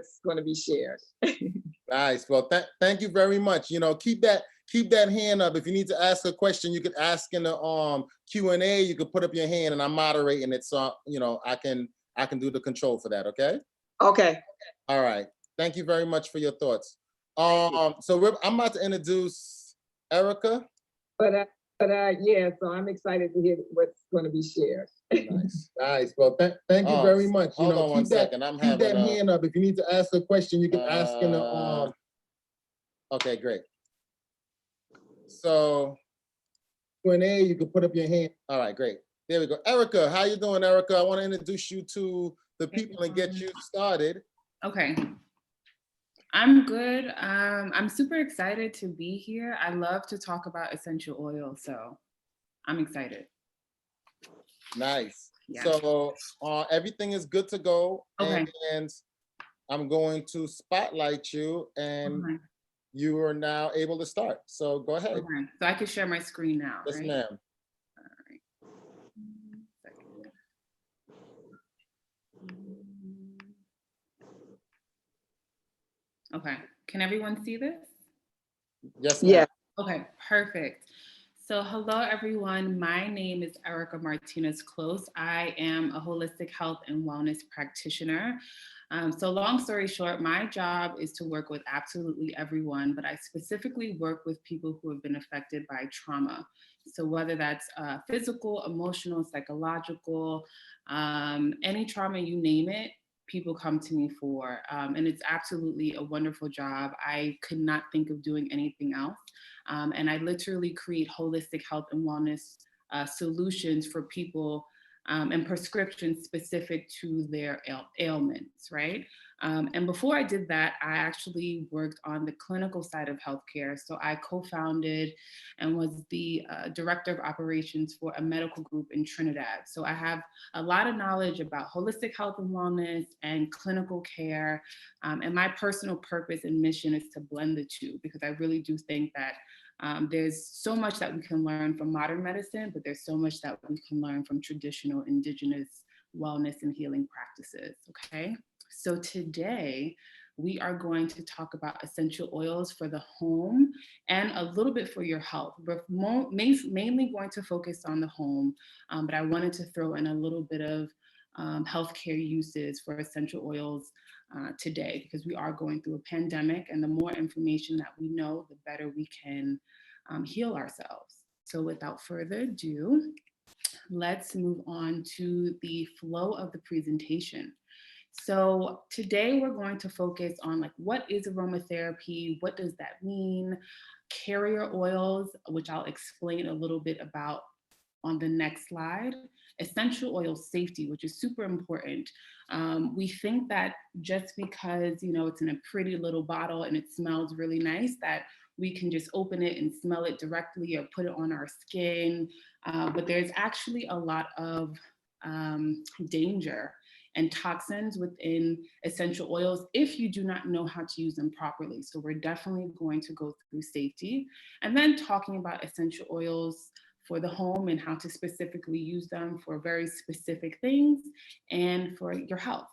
what's going to be shared. Nice. Well, thank you very much. Keep that hand up. If you need to ask a question, you could ask in the Q&A. You could put up your hand, and I'm moderating it, so I can do the control for that. Okay. Okay. All right. Thank you very much for your thoughts. So I'm about to introduce Erica. But yeah, so I'm excited to hear what's going to be shared. Nice. Well, thank you very much. Hold on one second. Keep that hand up. If you need to ask a question, you can ask in the. Okay, great. So Q&A, you can put up your hand. All right, great. There we go. Erica, how you doing, Erica? I want to introduce you to the people and get you started. Okay. I'm good. I'm super excited to be here. I love to talk about essential oils, so I'm excited. Nice. Yeah. So everything is good to go. Okay. And I'm going to spotlight you, and you are now able to start. So go ahead. Okay. So I can share my screen now, yes, right? ma'am. Okay, can everyone see this? Yes, ma'am. Yeah. Okay, perfect. So hello, everyone. My name is Erica Martinez Close. I am a holistic health and wellness practitioner. So long story short, my job is to work with absolutely everyone, but I specifically work with people who have been affected by trauma. So whether that's physical, emotional, psychological, any trauma, you name it, people come to me for, and it's absolutely a wonderful job. I could not think of doing anything else. And I literally create holistic health and wellness solutions for people and prescriptions specific to their ailments, right? And before I did that, I actually worked on the clinical side of healthcare. So I co-founded and was the director of operations for a medical group in Trinidad. So I have a lot of knowledge about holistic health and wellness and clinical care. And my personal purpose and mission is to blend the two, because I really do think that there's so much that we can learn from modern medicine, but there's so much that we can learn from traditional indigenous wellness and healing practices, okay? So today, we are going to talk about essential oils for the home and a little bit for your health. We're mainly going to focus on the home, but I wanted to throw in a little bit of healthcare uses for essential oils today, because we are going through a pandemic, and the more information that we know, the better we can heal ourselves. So without further ado, let's move on to the flow of the presentation. So today we're going to focus on like, what is aromatherapy? What does that mean? Carrier oils, which I'll explain a little bit about on the next slide. Essential oil safety, which is super important. We think that just because, it's in a pretty little bottle and it smells really nice, that we can just open it and smell it directly or put it on our skin. But there's actually a lot of danger and toxins within essential oils if you do not know how to use them properly. So we're definitely going to go through safety, and then talking about essential oils for the home and how to specifically use them for very specific things and for your health,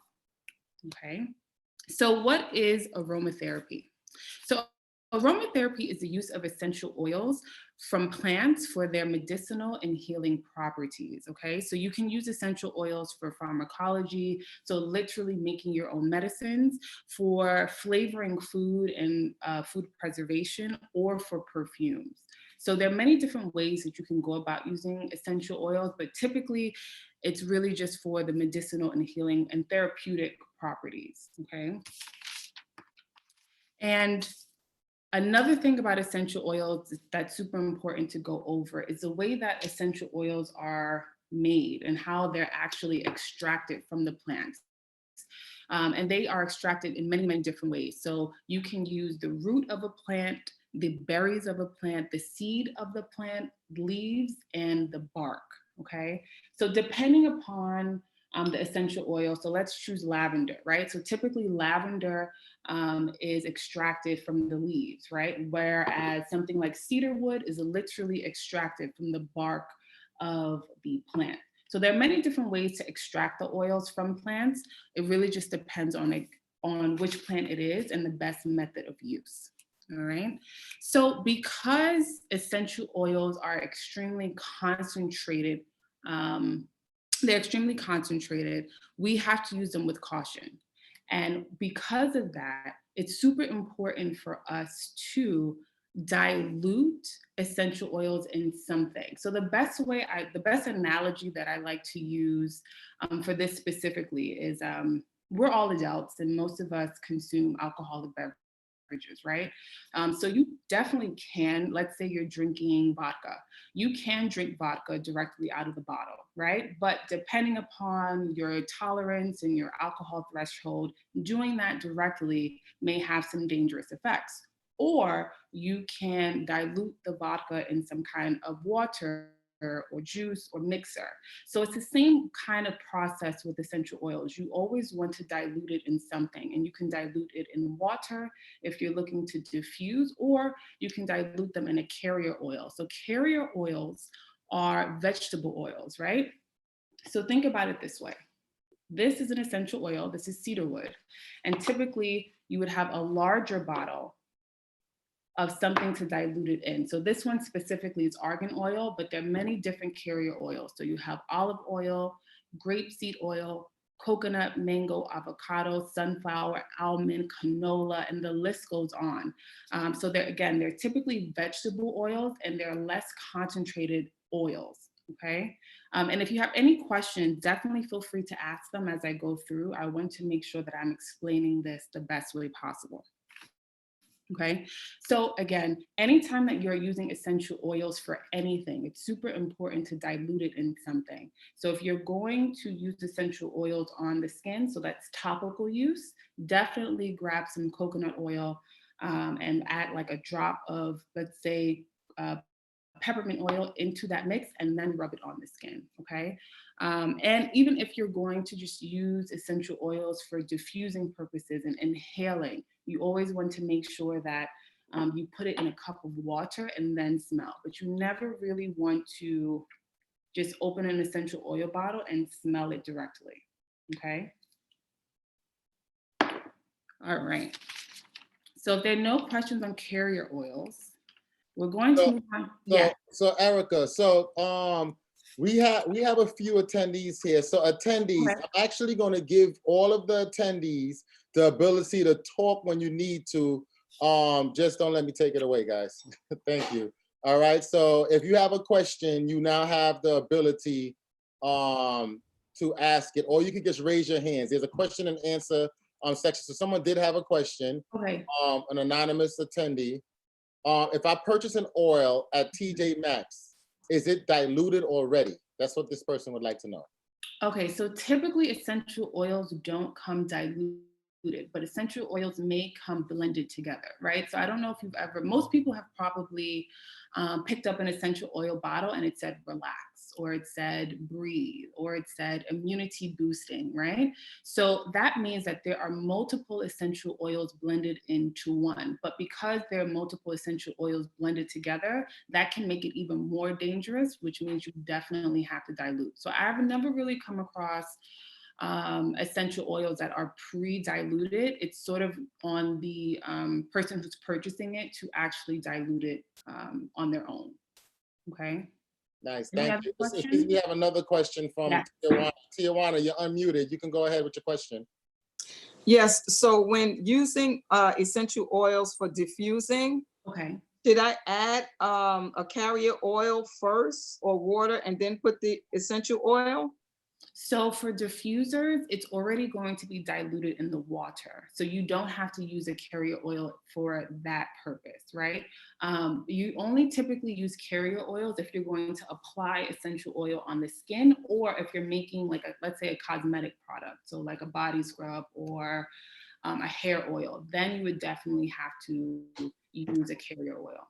okay? So what is aromatherapy? So aromatherapy is the use of essential oils from plants for their medicinal and healing properties, okay? So you can use essential oils for pharmacology, so literally making your own medicines, for flavoring food and food preservation, or for perfumes. So there are many different ways that you can go about using essential oils, but typically it's really just for the medicinal and healing and therapeutic properties, okay? And another thing about essential oils that's super important to go over is the way that essential oils are made and how they're actually extracted from the plants. And they are extracted in many, many different ways. So you can use the root of a plant, the berries of a plant, the seed of the plant, leaves, and the bark, okay? So depending upon the essential oil, so let's choose lavender, right? So typically lavender is extracted from the leaves, right? Whereas something like cedarwood is literally extracted from the bark of the plant. So there are many different ways to extract the oils from plants. It really just depends on on which plant it is and the best method of use. All right. So because essential oils are extremely concentrated, they're extremely concentrated, we have to use them with caution. And because of that, it's super important for us to dilute essential oils in something. So the best analogy that I like to use for this specifically is we're all adults and most of us consume alcoholic beverages, right? So you definitely can, let's say you're drinking vodka. You can drink vodka directly out of the bottle, right? But depending upon your tolerance and your alcohol threshold, doing that directly may have some dangerous effects. Or you can dilute the vodka in some kind of water or juice or mixer. So it's the same kind of process with essential oils. You always want to dilute it in something, and you can dilute it in water if you're looking to diffuse, or you can dilute them in a carrier oil. So carrier oils are vegetable oils, right? So think about it this way. This is an essential oil, this is cedarwood, and typically you would have a larger bottle of something to dilute it in. So this one specifically is argan oil, but there are many different carrier oils. So you have olive oil, grapeseed oil, coconut, mango, avocado, sunflower, almond, canola, and the list goes on. So they're typically vegetable oils and they're less concentrated oils, okay? And if you have any questions, definitely feel free to ask them as I go through. I want to make sure that I'm explaining this the best way possible. Okay, so again, anytime that you're using essential oils for anything, it's super important to dilute it in something. So if you're going to use essential oils on the skin, so that's topical use, definitely grab some coconut oil and add like a drop of, let's say, peppermint oil into that mix and then rub it on the skin, okay? And even if you're going to just use essential oils for diffusing purposes and inhaling, you always want to make sure that you put it in a cup of water and then smell. But you never really want to just open an essential oil bottle and smell it directly, okay? All right. So if there are no questions on carrier oils, we're going to move on. Yeah. So Erica, we have a few attendees here. So attendees, Okay. I'm actually going to give all of the attendees the ability to talk when you need to. Just don't let me take it away, guys. Thank you. All right. So if you have a question, you now have the ability to ask it, or you can just raise your hands. There's a question and answer section. So someone did have a question. Okay. An anonymous attendee. If I purchase an oil at TJ Maxx, is it diluted already? That's what this person would like to know. Okay, so typically essential oils don't come diluted, but essential oils may come blended together, right? So I don't know if you've ever, most people have probably picked up an essential oil bottle and it said relax, or it said breathe, or it said immunity boosting, right? So that means that there are multiple essential oils blended into one, but because there are multiple essential oils blended together, that can make it even more dangerous, which means you definitely have to dilute. So I've never really come across essential oils that are pre-diluted. It's sort of on the person who's purchasing it to actually dilute it on their own. Okay. Nice, Any thank other you. questions? We have another question from Yes. Tijuana. Tijuana, you're unmuted. You can go ahead with your question. Yes, so when using essential oils for diffusing, Okay. should I add a carrier oil first or water and then put the essential oil? So for diffusers, it's already going to be diluted in the water. So you don't have to use a carrier oil for that purpose, right? You only typically use carrier oils if you're going to apply essential oil on the skin, or if you're making like let's say a cosmetic product. So like a body scrub or a hair oil, then you would definitely have to use a carrier oil.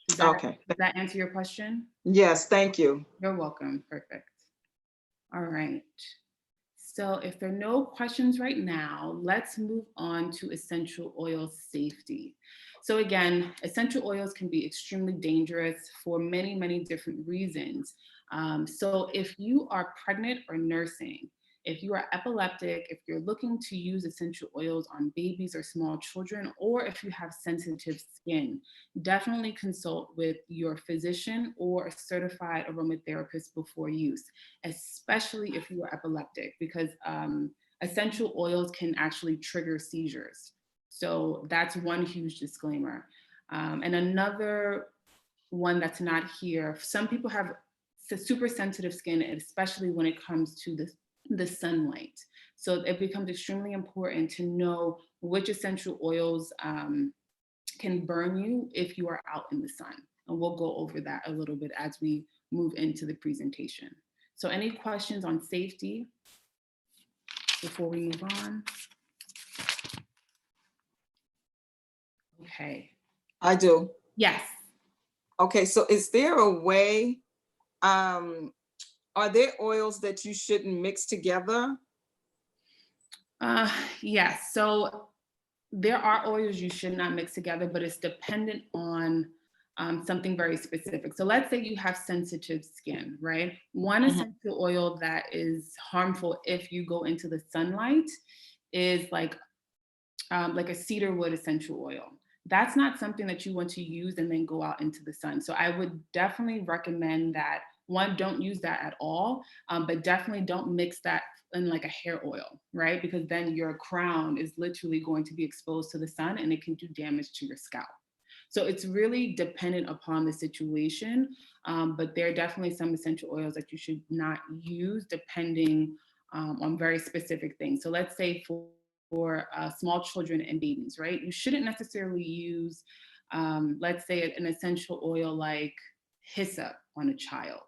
Does that answer your question? Yes, thank you. You're welcome. Perfect. All right. So if there are no questions right now, let's move on to essential oil safety. So again, essential oils can be extremely dangerous for many, many different reasons. So if you are pregnant or nursing, If you are epileptic, if you're looking to use essential oils on babies or small children, or if you have sensitive skin, definitely consult with your physician or a certified aromatherapist before use, especially if you are epileptic, because essential oils can actually trigger seizures. So that's one huge disclaimer. And another one that's not here, some people have super sensitive skin, especially when it comes to the sunlight. So it becomes extremely important to know which essential oils can burn you if you are out in the sun. And we'll go over that a little bit as we move into the presentation. So any questions on safety before we move on? Okay. I do. Yes. Okay, so is there a way, are there oils that you shouldn't mix together? Yes. So there are oils you should not mix together, but it's dependent on something very specific. So let's say you have sensitive skin, right? One essential oil that is harmful if you go into the sunlight is like a cedar wood essential oil. That's not something that you want to use and then go out into the sun. So I would definitely recommend that one, don't use that at all, but definitely don't mix that in like a hair oil, right? Because then your crown is literally going to be exposed to the sun and it can do damage to your scalp. So it's really dependent upon the situation, but there are definitely some essential oils that you should not use depending on very specific things. So let's say for small children and babies, right? You shouldn't necessarily use, let's say, an essential oil like hyssop on a child.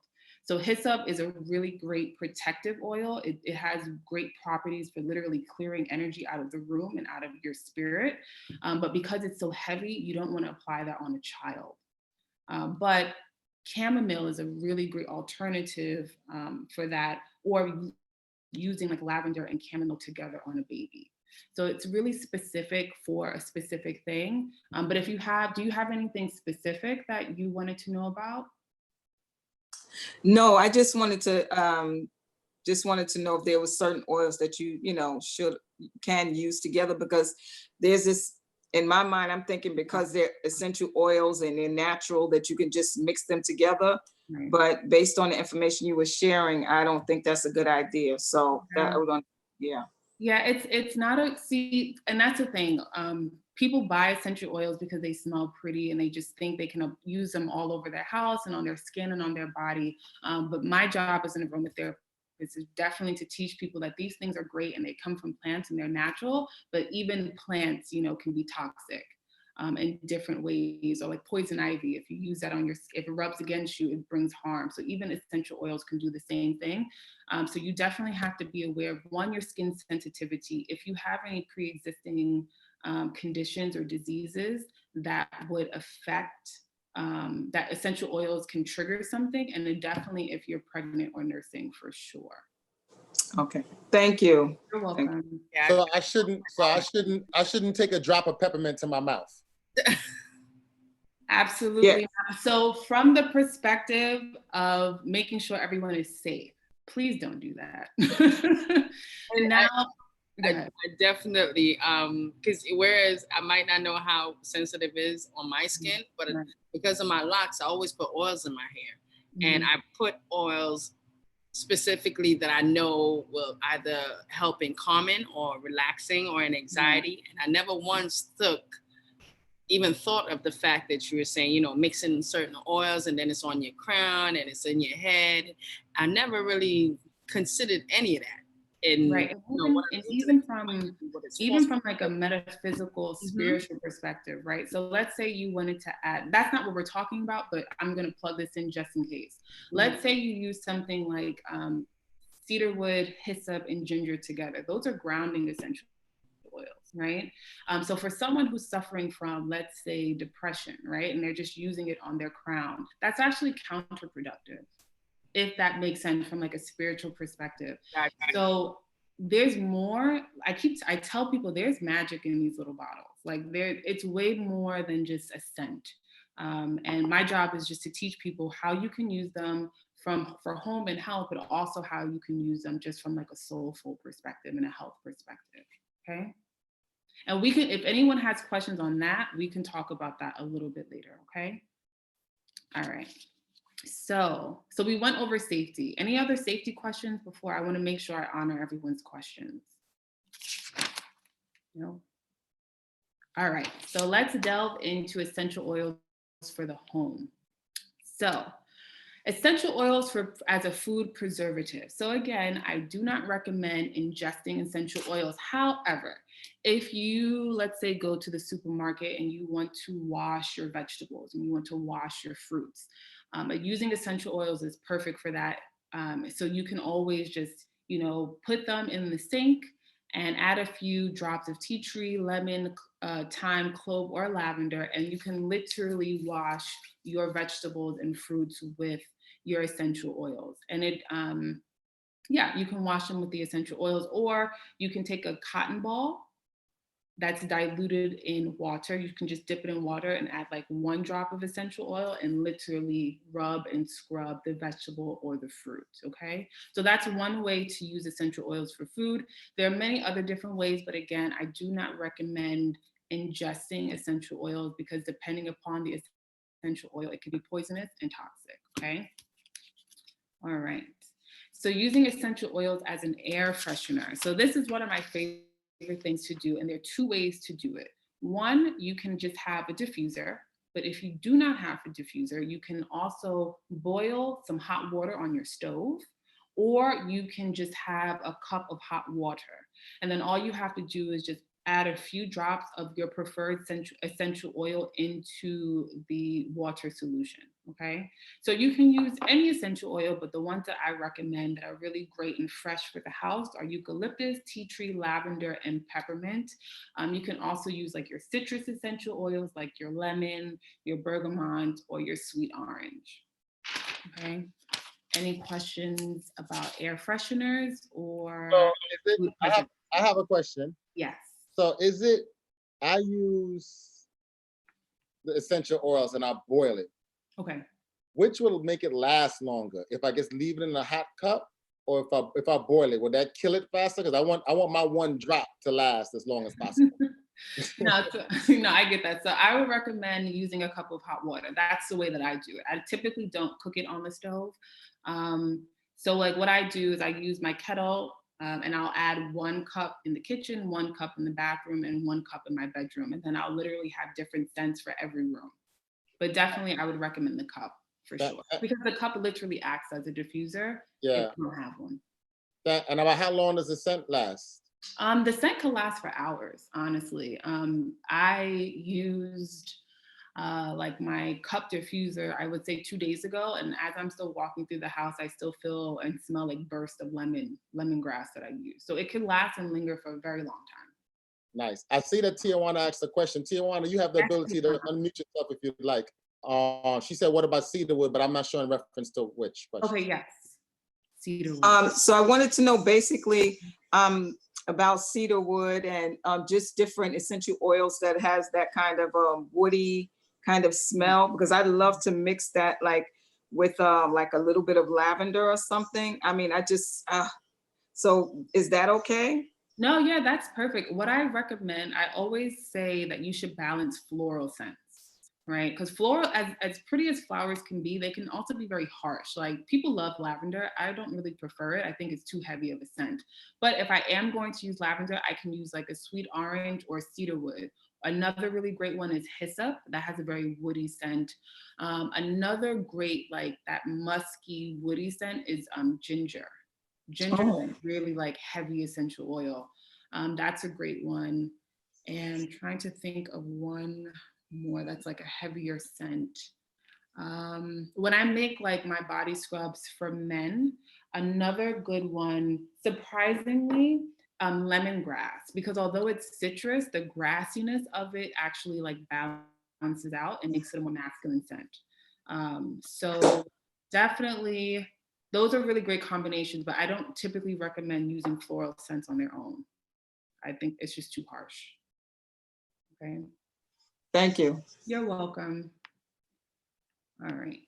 So hyssop is a really great protective oil. It has great properties for literally clearing energy out of the room and out of your spirit. But because it's so heavy, you don't want to apply that on a child. But chamomile is a really great alternative for that, or using like lavender and chamomile together on a baby. So it's really specific for a specific thing. But if you have, do you have anything specific that you wanted to know about? No, I just wanted to know if there was certain oils that you can use together, because there's this, in my mind, I'm thinking because they're essential oils and they're natural that you can just mix them together. Right. But based on the information you were sharing, I don't think that's a good idea. So that we're gonna, yeah. Yeah, it's not a, see, and that's the thing. People buy essential oils because they smell pretty and they just think they can use them all over their house and on their skin and on their body. But my job as an aromatherapist is definitely to teach people that these things are great and they come from plants and they're natural, but even plants, can be toxic in different ways, or like poison ivy. If you use that on your, if it rubs against you, it brings harm. So even essential oils can do the same thing. So you definitely have to be aware of, one, your skin sensitivity. If you have any pre-existing conditions or diseases that would affect, that essential oils can trigger something, and then definitely if you're pregnant or nursing, for sure. Okay, thank you. You're welcome. So I shouldn't take a drop of peppermint to my mouth. Absolutely. Yeah. So from the perspective of making sure everyone is safe, please don't do that. Now, I definitely, because whereas I might not know how sensitive it is on my skin, but because of my locks, I always put oils in my hair. And I put oils specifically that I know will either help in calming or relaxing or in anxiety. And I never once even thought of the fact that you were saying, mixing certain oils and then it's on your crown and it's in your head. I never really considered any of that. And, right. And even from like a metaphysical, spiritual perspective, right? So let's say you wanted to add, that's not what we're talking about, but I'm going to plug this in just in case. Let's say you use something like cedarwood, hyssop, and ginger together. Those are grounding essential oils, right? So for someone who's suffering from, let's say, depression, right, and they're just using it on their crown, that's actually counterproductive, if that makes sense from like a spiritual perspective. So there's more, I tell people there's magic in these little bottles. Like it's way more than just a scent. And my job is just to teach people how you can use them for home and health, but also how you can use them just from like a soulful perspective and a health perspective. Okay. And we can, if anyone has questions on that, we can talk about that a little bit later. Okay. All right. So we went over safety. Any other safety questions before? I want to make sure I honor everyone's questions. No. All right. So let's delve into essential oils for the home. So essential oils as a food preservative. So again, I do not recommend ingesting essential oils. However, if you, let's say, go to the supermarket and you want to wash your vegetables and you want to wash your fruits, using essential oils is perfect for that. So you can always just, put them in the sink and add a few drops of tea tree, lemon, thyme, clove, or lavender, and you can literally wash your vegetables and fruits with your essential oils. And you can wash them with the essential oils, or you can take a cotton ball that's diluted in water. You can just dip it in water and add like 1 drop of essential oil and literally rub and scrub the vegetable or the fruit, okay? So that's one way to use essential oils for food. There are many other different ways, but again, I do not recommend ingesting essential oils because depending upon the essential oil, it can be poisonous and toxic, okay? All right. So using essential oils as an air freshener. So this is one of my favorite things to do, and there are 2 ways to do it. One, you can just have a diffuser, but if you do not have a diffuser, you can also boil some hot water on your stove, or you can just have a cup of hot water. And then all you have to do is just add a few drops of your preferred essential oil into the water solution, okay? So you can use any essential oil, but the ones that I recommend that are really great and fresh for the house are eucalyptus, tea tree, lavender, and peppermint. You can also use like your citrus essential oils, like your lemon, your bergamot, or your sweet orange, okay? Any questions about air fresheners or? So I have a question. Yes. So I use the essential oils and I boil it. Okay. Which will make it last longer? If I just leave it in a hot cup, or if I boil it, will that kill it faster? Because I want my 1 drop to last as long as possible. No, I get that. So I would recommend using a cup of hot water. That's the way that I do it. I typically don't cook it on the stove. So like what I do is I use my kettle and I'll add 1 cup in the kitchen, 1 cup in the bathroom, and 1 cup in my bedroom. And then I'll literally have different scents for every room. But definitely I would recommend the cup for sure. Because the cup literally acts as a diffuser if you don't have one. And about how long does the scent last? The scent can last for hours, honestly. I used like my cup diffuser, I would say 2 days ago. And as I'm still walking through the house, I still feel and smell like bursts of lemongrass that I use. So it can last and linger for a very long time. Nice. I see that Tijuana asked a question. Tijuana, you have the ability to unmute yourself if you'd like. She said, what about cedarwood? But I'm not sure in reference to which question. Okay, yes. Cedarwood. So I wanted to know basically about cedarwood and just different essential oils that has that kind of woody kind of smell, because I'd love to mix that like with like a little bit of lavender or something. I mean, so is that okay? No, yeah, that's perfect. What I recommend, I always say that you should balance floral scents, right? Because floral, as pretty as flowers can be, they can also be very harsh. Like people love lavender. I don't really prefer it. I think it's too heavy of a scent. But if I am going to use lavender, I can use like a sweet orange or cedarwood. Another really great one is hyssop. That has a very woody scent. Another great, like that musky woody scent is ginger. Ginger is really like heavy essential oil. That's a great one. And trying to think of one more that's like a heavier scent. When I make like my body scrubs for men, another good one, surprisingly, lemongrass, because although it's citrus, the grassiness of it actually like balances out and makes it a more masculine scent. So definitely, those are really great combinations, but I don't typically recommend using floral scents on their own. I think it's just too harsh. Okay. Thank you. You're welcome. All right.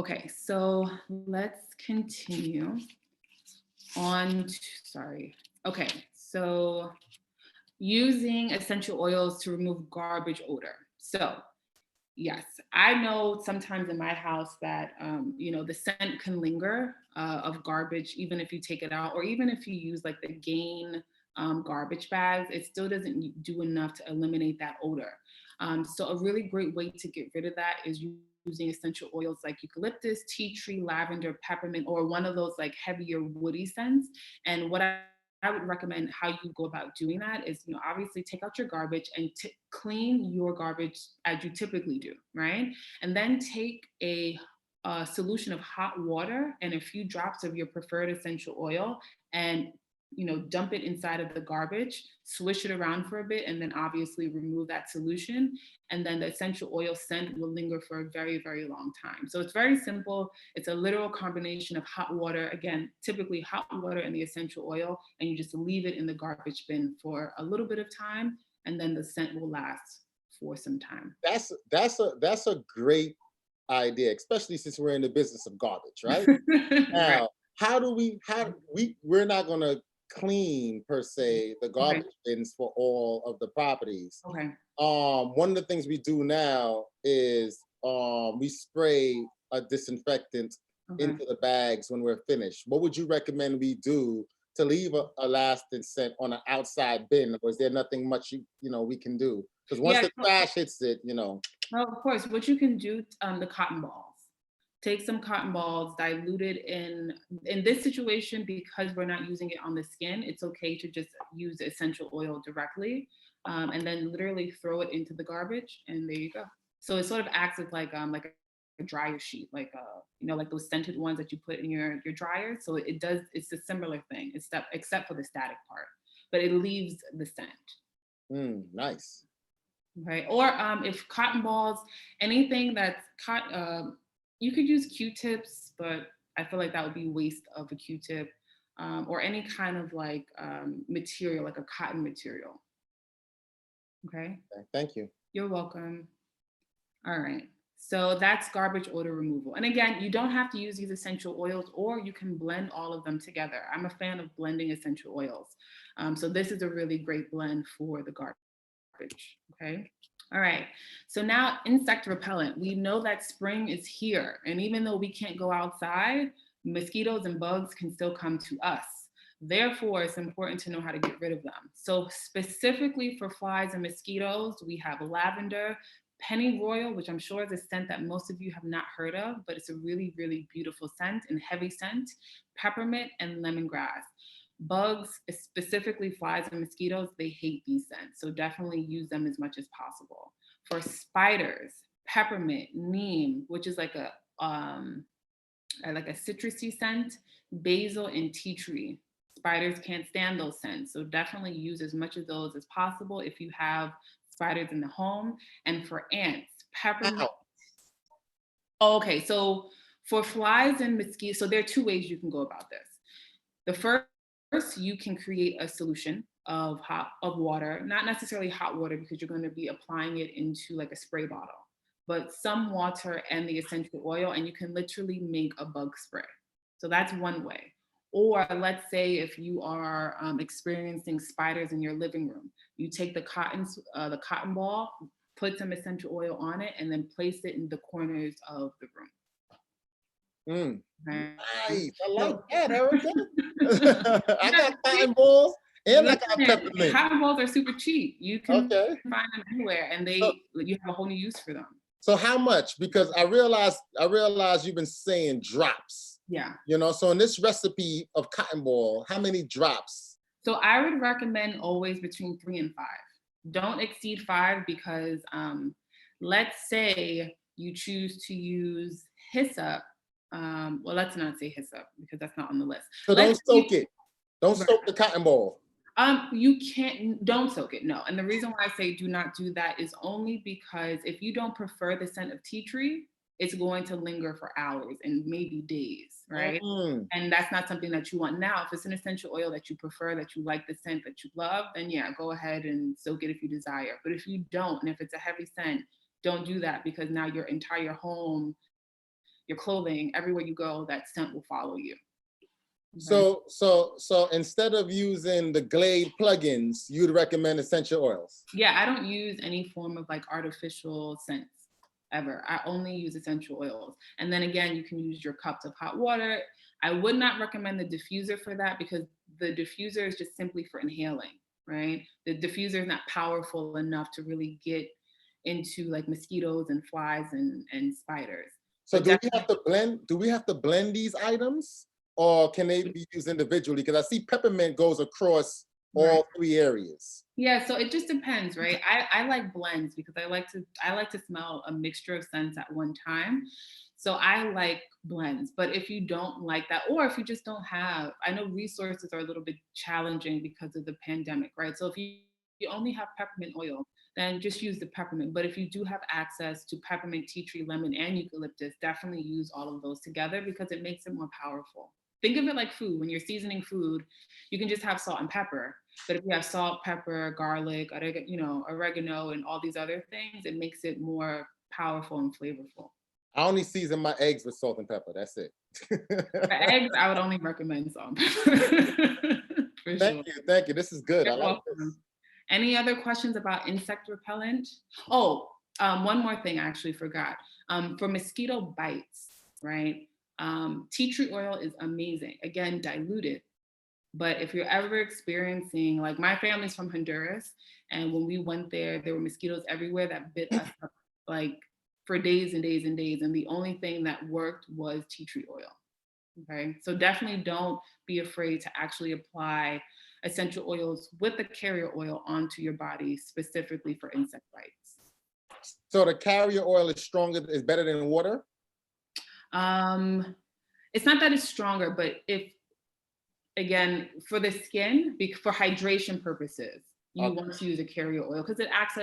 Okay, so let's continue on to, sorry. Okay, so using essential oils to remove garbage odor. So yes, I know sometimes in my house that, the scent can linger of garbage, even if you take it out, or even if you use like the Gain garbage bags, it still doesn't do enough to eliminate that odor. So a really great way to get rid of that is using essential oils like eucalyptus, tea tree, lavender, peppermint, or one of those like heavier woody scents. And what I would recommend how you go about doing that is, obviously take out your garbage and clean your garbage as you typically do, right? And then take a solution of hot water and a few drops of your preferred essential oil and dump it inside of the garbage, swish it around for a bit, and then obviously remove that solution. And then the essential oil scent will linger for a very, very long time. So it's very simple. It's a literal combination of hot water, again, typically hot water and the essential oil, and you just leave it in the garbage bin for a little bit of time, and then the scent will last for some time. That's a great idea, especially since we're in the business of garbage, right? Right. Now, we're not gonna clean per se the garbage bins for all of the properties. Okay. One of the things we do now is we spray a disinfectant into the bags when we're finished. What would you recommend we do to leave a lasting scent on an outside bin? Or is there nothing much we can do? Because once the trash hits it, Well, of course, what you can do, the cotton balls. Take some cotton balls, dilute it in this situation, because we're not using it on the skin, it's okay to just use essential oil directly, and then literally throw it into the garbage, and there you go. So it sort of acts as like a dryer sheet, like like those scented ones that you put in your dryer. So it's a similar thing, except for the static part, but it leaves the scent. Nice. Okay, or if cotton balls, anything that's you could use Q-tips, but I feel like that would be waste of a Q-tip, or any kind of like material, like a cotton material. Okay. Thank you. You're welcome. All right. So that's garbage odor removal. And again, you don't have to use these essential oils, or you can blend all of them together. I'm a fan of blending essential oils. So this is a really great blend for the garbage. Okay. All right. So now insect repellent. We know that spring is here. And even though we can't go outside, mosquitoes and bugs can still come to us. Therefore, it's important to know how to get rid of them. So specifically for flies and mosquitoes, we have lavender, pennyroyal, which I'm sure is a scent that most of you have not heard of, but it's a really, really beautiful scent and heavy scent, peppermint and lemongrass. Bugs, specifically flies and mosquitoes, they hate these scents. So definitely use them as much as possible. For spiders, peppermint, neem, which is like a citrusy scent, basil and tea tree. Spiders can't stand those scents. So definitely use as much of those as possible if you have spiders in the home. And for ants, peppermint. Oh, okay, so for flies and mosquitoes, so there are two ways you can go about this. The first, you can create a solution of water, not necessarily hot water, because you're going to be applying it into like a spray bottle, but some water and the essential oil, and you can literally make a bug spray. So that's one way. Or let's say if you are experiencing spiders in your living room, you take the cotton ball, put some essential oil on it, and then place it in the corners of the room. Nice. I like that, Erica. I got cotton balls and I got peppermint. Cotton balls are super cheap. You can find them anywhere, and you have a whole new use for them. So how much? Because I realize you've been saying drops. Yeah. So in this recipe of cotton ball, how many drops? So I would recommend always between 3 and 5. Don't exceed 5, because let's say you choose to use hyssop. Well, let's not say hyssop, because that's not on the list. So don't soak it. Don't soak the cotton ball. Don't soak it, no. And the reason why I say do not do that is only because if you don't prefer the scent of tea tree, it's going to linger for hours and maybe days, right? And that's not something that you want. Now, if it's an essential oil that you prefer, that you like the scent, that you love, then yeah, go ahead and soak it if you desire. But if you don't, and if it's a heavy scent, don't do that, because now your entire home, your clothing, everywhere you go, that scent will follow you. So instead of using the Glade plugins, you'd recommend essential oils? Yeah, I don't use any form of like artificial scents ever. I only use essential oils. And then again, you can use your cups of hot water. I would not recommend the diffuser for that because the diffuser is just simply for inhaling, right? The diffuser is not powerful enough to really get into like mosquitoes and flies and spiders. So But do we have to blend these items, or can they be used individually? Because I see peppermint goes across all 3 areas. Yeah, so it just depends, right? I like blends because I like to smell a mixture of scents at one time. So I like blends. But if you don't like that, or if you just don't have, I know resources are a little bit challenging because of the pandemic, right? So if you only have peppermint oil, then just use the peppermint. But if you do have access to peppermint, tea tree, lemon, and eucalyptus, definitely use all of those together because it makes it more powerful. Think of it like food. When you're seasoning food, you can just have salt and pepper. But if you have salt, pepper, garlic, oregano, and all these other things, it makes it more powerful and flavorful. I only season my eggs with salt and pepper. That's it. For eggs, I would only recommend salt and pepper. For Thank sure. you. Thank you. This is good. I You're like welcome. this. Any other questions about insect repellent? Oh, one more thing I actually forgot. For mosquito bites, right? Tea tree oil is amazing. Again, diluted. But if you're ever experiencing, like my family's from Honduras, and when we went there were mosquitoes everywhere that bit us up like for days and days and days. And the only thing that worked was tea tree oil. Okay, so definitely don't be afraid to actually apply essential oils with the carrier oil onto your body specifically for insect bites. So the carrier oil is better than water? It's not that it's stronger, but if, again, for the skin, for hydration purposes, you want to use a carrier oil because it acts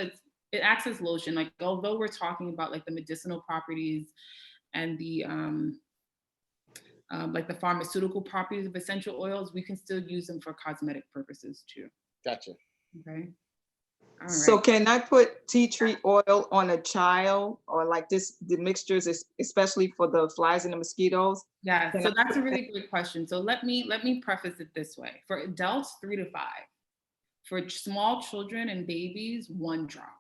as lotion. Like, although we're talking about like the medicinal properties and the like the pharmaceutical properties of essential oils, we can still use them for cosmetic purposes too. Gotcha. Okay. All right. So can I put tea tree oil on a child, or like the mixtures, especially for the flies and the mosquitoes? Yeah, so that's a really good question. So let me preface it this way. For adults, 3 to 5. For small children and babies, 1 drop.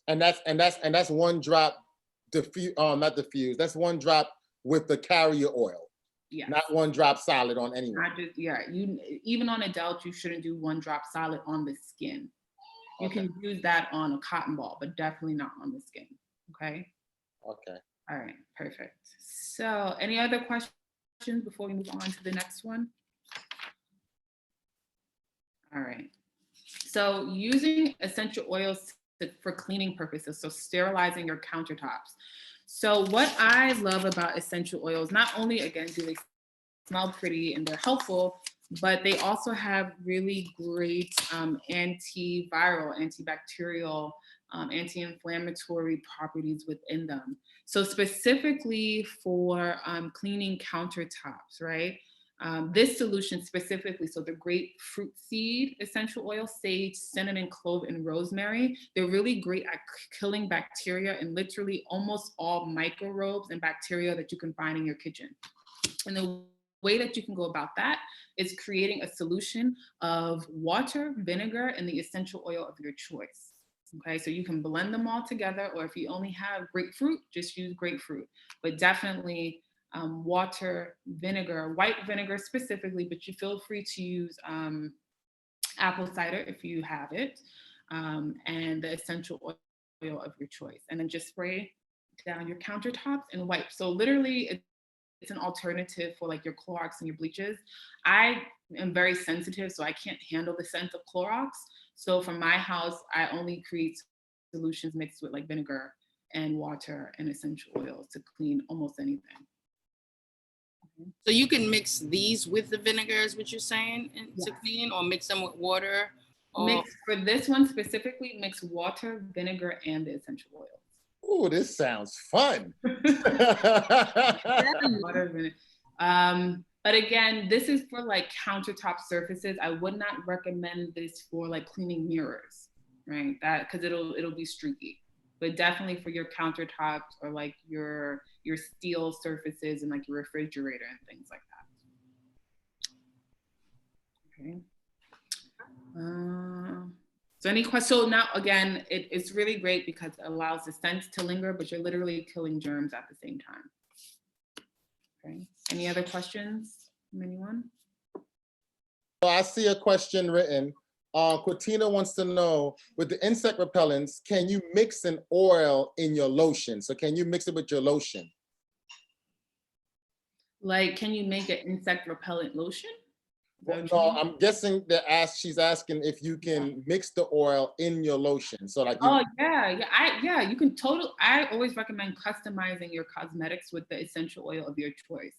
And that's 1 drop not diffused. That's 1 drop with the carrier oil. Yeah. Not 1 drop solid on anyone. Not just, you even on adults, you shouldn't do 1 drop solid on the skin. You can use that on a cotton ball, but definitely not on the skin. Okay. Okay. All right, perfect. So any other questions before we move on to the next one? All right. So using essential oils for cleaning purposes, so sterilizing your countertops. So what I love about essential oils, not only, again, do they smell pretty and they're helpful, but they also have really great antiviral, antibacterial, anti-inflammatory properties within them. So specifically for cleaning countertops, right? This solution specifically, so the grapefruit seed essential oil, sage, cinnamon, clove, and rosemary, they're really great at killing bacteria and literally almost all microbes and bacteria that you can find in your kitchen. And the way that you can go about that is creating a solution of water, vinegar, and the essential oil of your choice. Okay, so you can blend them all together, or if you only have grapefruit, just use grapefruit. But definitely water, vinegar, white vinegar specifically, but you feel free to use apple cider if you have it, and the essential oil of your choice. And then just spray down your countertops and wipe. So literally, it's an alternative for like your Clorox and your bleaches. I am very sensitive, so I can't handle the scent of Clorox. So for my house, I only create solutions mixed with like vinegar and water and essential oils to clean almost anything. So you can mix these with the vinegar, is what you're saying, to clean, or mix them with water? Or... For this one specifically, mix water, vinegar, and the essential oils. Oh, this sounds fun. But again, this is for like countertop surfaces. I would not recommend this for like cleaning mirrors, right? That because it'll be streaky. but definitely for your countertops or like your steel surfaces and like your refrigerator and things like that. Okay. So any questions? So now again, it's really great because it allows the scent to linger, but you're literally killing germs at the same time. Okay. Any other questions from anyone? So I see a question written. Cortina wants to know, with the insect repellents, can you mix an oil in your lotion? So can you mix it with your lotion? Like, can you make an insect repellent lotion? Well, no, I'm guessing she's asking if you can mix the oil in your lotion. So like, Oh yeah, you can I always recommend customizing your cosmetics with the essential oil of your choice.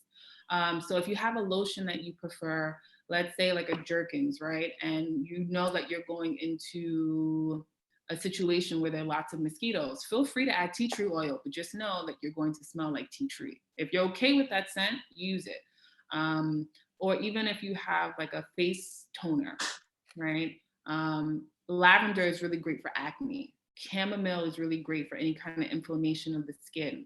So if you have a lotion that you prefer, let's say like a Jerkins, right? And you know that you're going into a situation where there are lots of mosquitoes, feel free to add tea tree oil, but just know that you're going to smell like tea tree. If you're okay with that scent, use it. Or even if you have like a face toner, right? Lavender is really great for acne. Chamomile is really great for any kind of inflammation of the skin.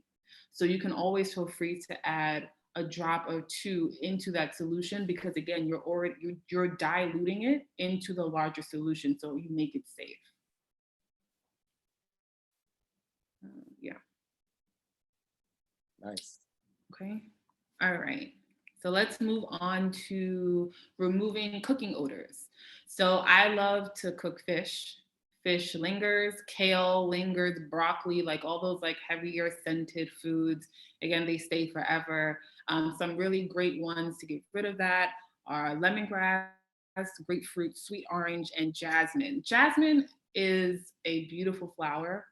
So you can always feel free to add a drop or two into that solution, because again, you're diluting it into the larger solution, so you make it safe. Yeah. Nice. Okay. All right. So let's move on to removing cooking odors. So I love to cook fish. Fish lingers, kale lingers, broccoli, like all those like heavier scented foods. Again, they stay forever. Some really great ones to get rid of that are lemongrass, grapefruit, sweet orange, and jasmine. Jasmine is a beautiful flower.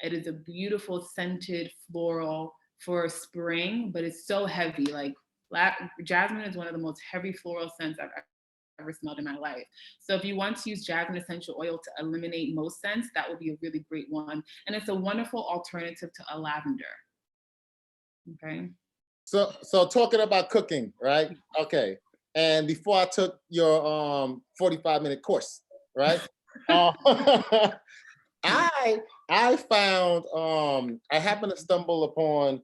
It is a beautiful scented floral for spring, but it's so heavy. Like jasmine is one of the most heavy floral scents I've ever smelled in my life. So if you want to use jasmine essential oil to eliminate most scents, that would be a really great one. And it's a wonderful alternative to a lavender. Okay. So talking about cooking, right? Okay. And before I took your 45-minute course, right? I found I happened to stumble upon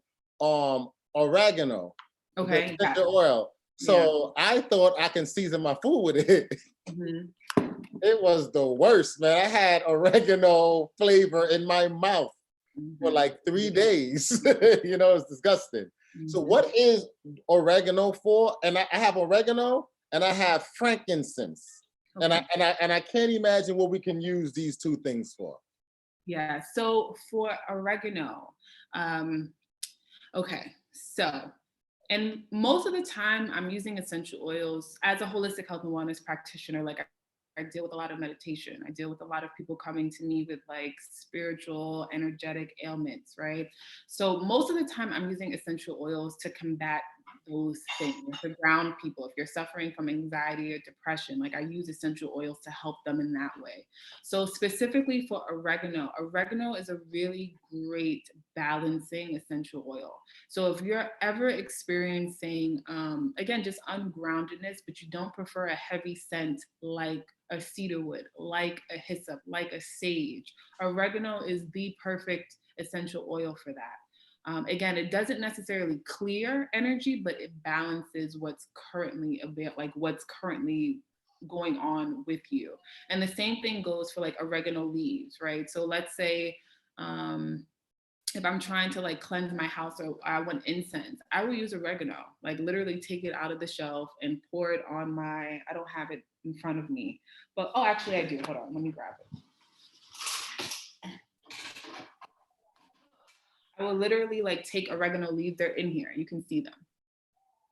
oregano, Okay. the ginger oil. So I thought I can season my food with it. It was the worst, man. I had oregano flavor in my mouth for like 3 days. You know, it's disgusting. So what is oregano for? And I have oregano and I have frankincense. Okay. And I can't imagine what we can use these two things for. Yeah, so for oregano, okay, so, and most of the time I'm using essential oils as a holistic health and wellness practitioner. Like I deal with a lot of meditation. I deal with a lot of people coming to me with like spiritual, energetic ailments, right? So most of the time I'm using essential oils to combat those things, to ground people. If you're suffering from anxiety or depression, like I use essential oils to help them in that way. So specifically for oregano is a really great balancing essential oil. So if you're ever experiencing, again, just ungroundedness, but you don't prefer a heavy scent like a cedarwood, like a hyssop, like a sage, oregano is the perfect essential oil for that. Again, it doesn't necessarily clear energy, but it balances what's currently what's currently going on with you. And the same thing goes for like oregano leaves, right? So let's say if I'm trying to like cleanse my house or I want incense, I will use oregano, like literally take it out of the shelf and pour it on I don't have it in front of me, but oh, actually I do. Hold on, let me grab it. I will literally like take oregano leaves, they're in here, you can see them,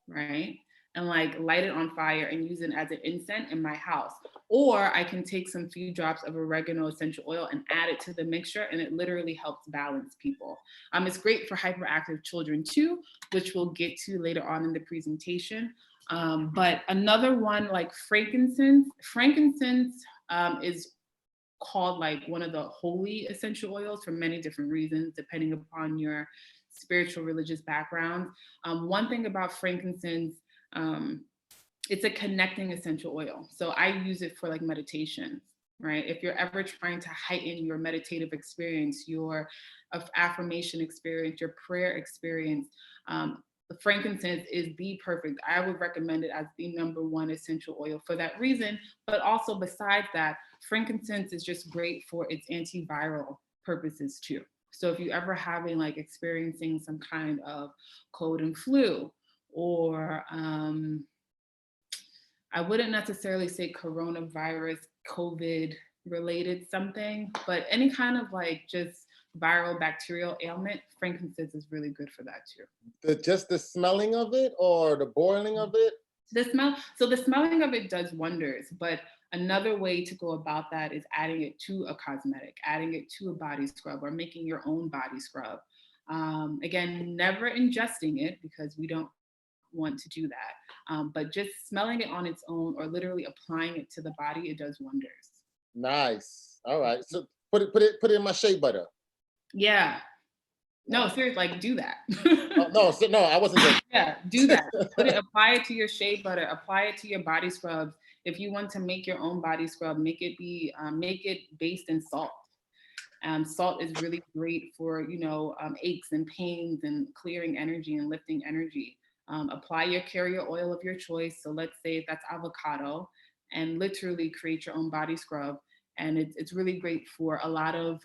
right? And like light it on fire and use it as an incense in my house. Or I can take some few drops of oregano essential oil and add it to the mixture, and it literally helps balance people. It's great for hyperactive children too, which we'll get to later on in the presentation. But another one like frankincense is called like one of the holy essential oils for many different reasons, depending upon your spiritual religious background. One thing about frankincense, it's a connecting essential oil. So I use it for like meditation. right? If you're ever trying to heighten your meditative experience, your affirmation experience, your prayer experience, the frankincense is the perfect. I would recommend it as the #1 essential oil for that reason. But also besides that, frankincense is just great for its antiviral purposes too. So if you ever having like experiencing some kind of cold and flu, or I wouldn't necessarily say coronavirus, COVID related something, but any kind of like just viral bacterial ailment, frankincense is really good for that too. Just the smelling of it or the boiling of it? The smelling of it does wonders, but another way to go about that is adding it to a cosmetic, adding it to a body scrub, or making your own body scrub. Again, never ingesting it because we don't want to do that. But just smelling it on its own or literally applying it to the body, it does wonders. Nice. All right. So put it in my shea butter. Yeah. No, seriously, like do that. No, I wasn't joking. Yeah, do that. Apply it to your shea butter, apply it to your body scrubs. If you want to make your own body scrub, make it based in salt. Salt is really great for, aches and pains and clearing energy and lifting energy. Apply your carrier oil of your choice. So let's say that's avocado, and literally create your own body scrub. And it's really great for a lot of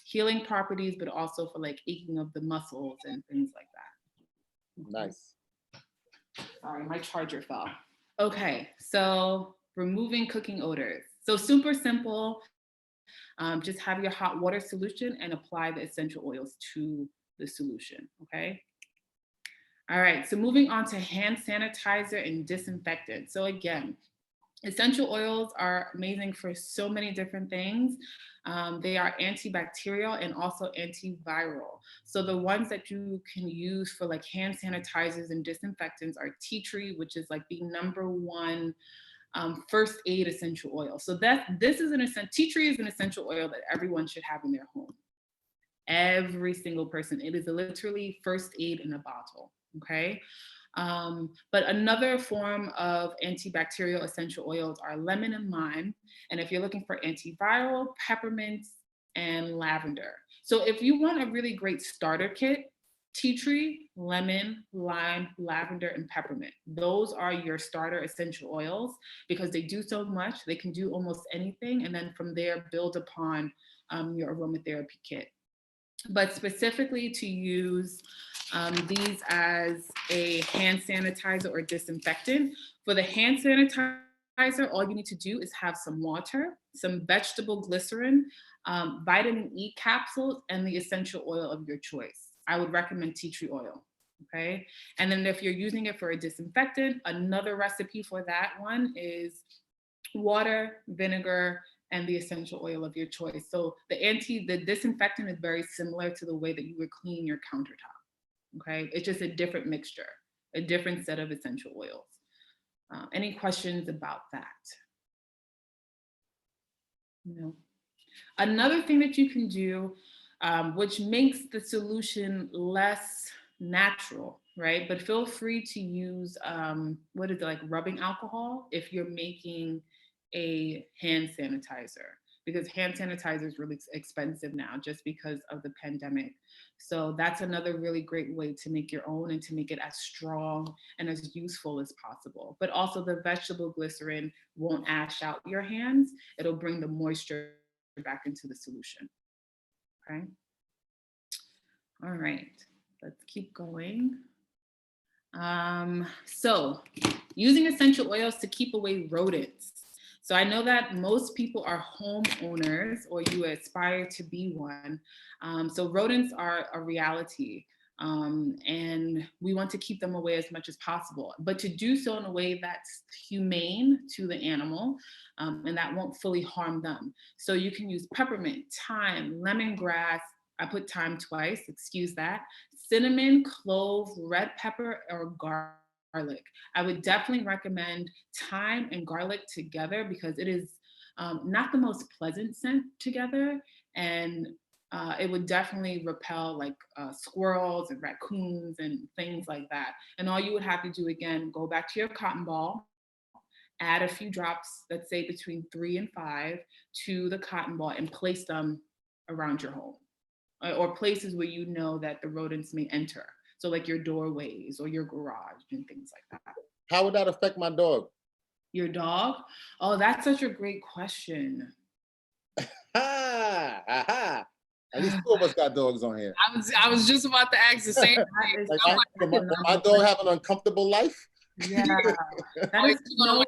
healing properties, but also for like aching of the muscles and things like that. Nice. Sorry, my charger fell. Okay, so removing cooking odors. So super simple. Just have your hot water solution and apply the essential oils to the solution, okay? All right, so moving on to hand sanitizer and disinfectant. So again, essential oils are amazing for so many different things. They are antibacterial and also antiviral. So the ones that you can use for like hand sanitizers and disinfectants are tea tree, which is like the #1 first aid essential oil. So tea tree is an essential oil that everyone should have in their home. Every single person. It is literally first aid in a bottle. Okay. But another form of antibacterial essential oils are lemon and lime. And if you're looking for antiviral, peppermint and lavender. So if you want a really great starter kit, tea tree, lemon, lime, lavender, and peppermint. Those are your starter essential oils because they do so much. They can do almost anything. And then from there, build upon your aromatherapy kit. But specifically to use these as a hand sanitizer or disinfectant. For the hand sanitizer, all you need to do is have some water, some vegetable glycerin, vitamin E capsules, and the essential oil of your choice. I would recommend tea tree oil, okay? And then if you're using it for a disinfectant, another recipe for that one is water, vinegar, and the essential oil of your choice. So the disinfectant is very similar to the way that you would clean your countertop, okay? It's just a different mixture, a different set of essential oils. Any questions about that? No. Another thing that you can do, which makes the solution less natural, right? But feel free to use, like rubbing alcohol if you're making a hand sanitizer, because hand sanitizer is really expensive now just because of the pandemic. So that's another really great way to make your own and to make it as strong and as useful as possible. But also the vegetable glycerin won't ash out your hands. It'll bring the moisture back into the solution, okay? All right, let's keep going. So using essential oils to keep away rodents. So I know that most people are homeowners or you aspire to be one. So rodents are a reality and we want to keep them away as much as possible, but to do so in a way that's humane to the animal and that won't fully harm them. So you can use peppermint, thyme, lemongrass. I put thyme twice, excuse that. Cinnamon, clove, red pepper, or garlic. I would definitely recommend thyme and garlic together because it is not the most pleasant scent together, and it would definitely repel like squirrels and raccoons and things like that. And all you would have to do, again, go back to your cotton ball add a few drops, let's say between 3 and 5, to the cotton ball and place them around your home or places where you know that the rodents may enter. So like your doorways or your garage and things like that. How would that affect my dog? Your dog? Oh, that's such a great question. Aha. At least 2 of us got dogs on here. I was just about to ask the same thing. Like my dog have an uncomfortable life? Yeah, that is, you know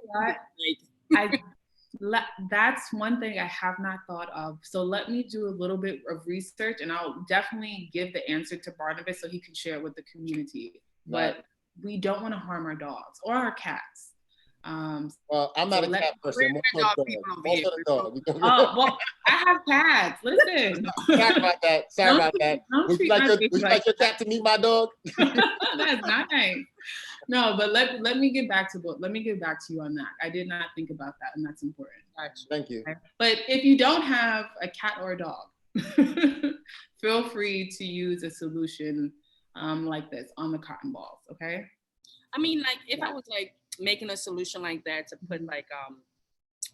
what? That's one thing I have not thought of. So let me do a little bit of research and I'll definitely give the answer to Barnabas so he can share it with the community. Right. But we don't want to harm our dogs or our cats. Well, I'm not a cat person. Most of the dog. Oh, well, I have cats. Listen. Sorry about that. Sorry about that. Would you like your cat to meet my dog? That's nice. No, but let me get back to you on that. I did not think about that, and that's important. Gotcha. Thank you. But if you don't have a cat or a dog, feel free to use a solution like this on the cotton balls. Okay. I mean, like if I was like making a solution like that to put like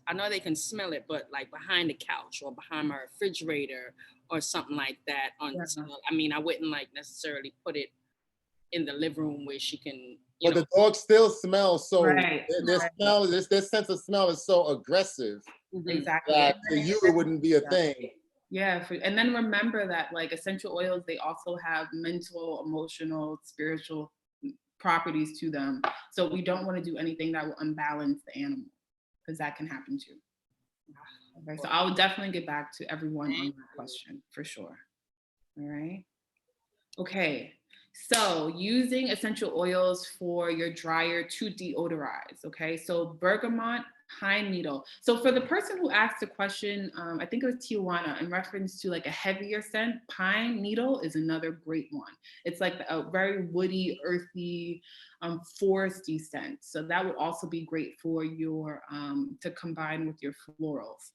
I know they can smell it, but like behind the couch or behind my refrigerator or something like that I mean, I wouldn't like necessarily put it in the living room where she can But the dog still smells so Right. their sense of smell is so aggressive Exactly. that to you it wouldn't be a thing. Yeah, and then remember that like essential oils, they also have mental, emotional, spiritual properties to them. So we don't want to do anything that will unbalance the animal because that can happen too. Okay, so I will definitely get back to everyone on that question for sure. All right. Okay. So using essential oils for your dryer to deodorize. Okay. So bergamot, pine needle. So for the person who asked the question, I think it was Tijuana, in reference to like a heavier scent, pine needle is another great one. It's like a very woody, earthy, foresty scent. So that would also be great for your, to combine with your florals.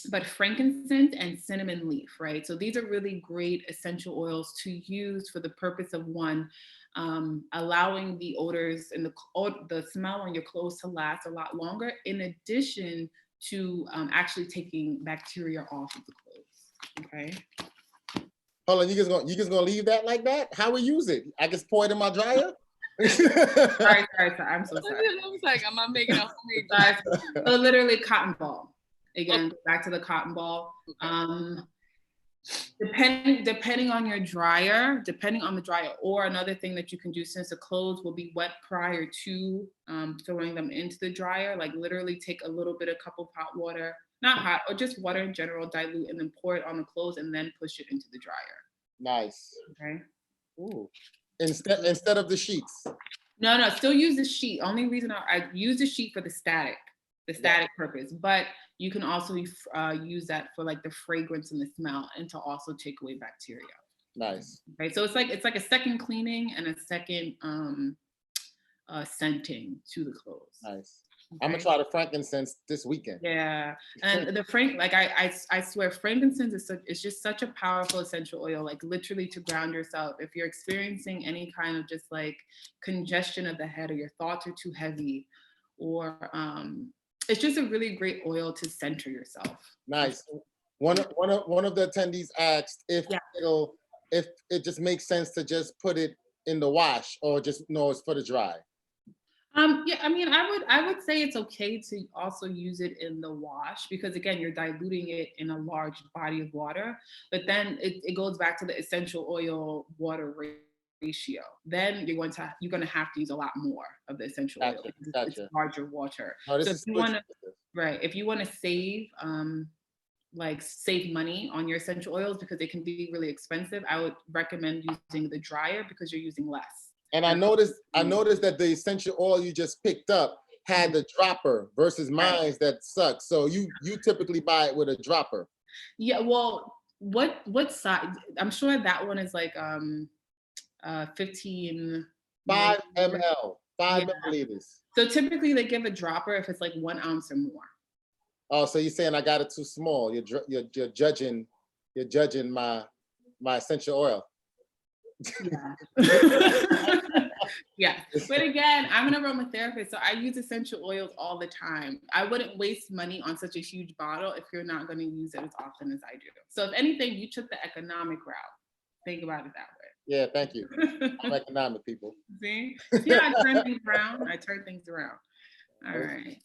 But frankincense and cinnamon leaf, right? So these are really great essential oils to use for the purpose of one, allowing the odors and the smell on your clothes to last a lot longer, in addition to actually taking bacteria off of the clothes, okay? Hold on, you just gonna leave that like that? How we use it? I just pour it in my dryer? sorry, I'm so sorry. I was like, am I making a homemade dryer? So literally cotton ball. Again, back to the cotton ball. Depending on your dryer, depending on the dryer, or another thing that you can do, since the clothes will be wet prior to throwing them into the dryer, like literally take a little bit of cup of hot water, not hot, or just water in general, dilute, and then pour it on the clothes and then push it into the dryer. Nice. Okay. Ooh. Instead of the sheets. No, still use the sheet. Only reason I use the sheet for the static purpose, but you can also use that for like the fragrance and the smell, and to also take away bacteria. Nice. Okay, so it's like a second cleaning and a second scenting to the clothes. Nice. Okay. I'm gonna try the frankincense this weekend. Yeah, and the I swear, frankincense is just such a powerful essential oil. Like literally to ground yourself. If you're experiencing any kind of just like congestion of the head, or your thoughts are too heavy, or it's just a really great oil to center yourself. Nice. One of the attendees asked if it just makes sense to just put it in the wash, or just it's for the dry. Yeah, I mean, I would say it's okay to also use it in the wash, because again, you're diluting it in a large body of water, but then it goes back to the essential oil water ratio. Then you're going to have to use a lot more of the essential oil. It's larger water. So if you want to, if you want to save save money on your essential oils, because they can be really expensive, I would recommend using the dryer, because you're using less. And I noticed that the essential oil you just picked up had the dropper versus mine that sucks. So you typically buy it with a dropper. Yeah, well, what size? I'm sure that one is like 15 5 ml, 5 milliliters. So typically they give a dropper if it's like 1 ounce or more. Oh, so you're saying I got it too small? You're judging my essential oil. Yeah. Yeah, but again, I'm an aromatherapist, so I use essential oils all the time. I wouldn't waste money on such a huge bottle if you're not going to use it as often as I do. So if anything, you took the economic route. Think about it that Yeah, thank you. way. I'm economic, people. See? Yeah, I turn things around. All right.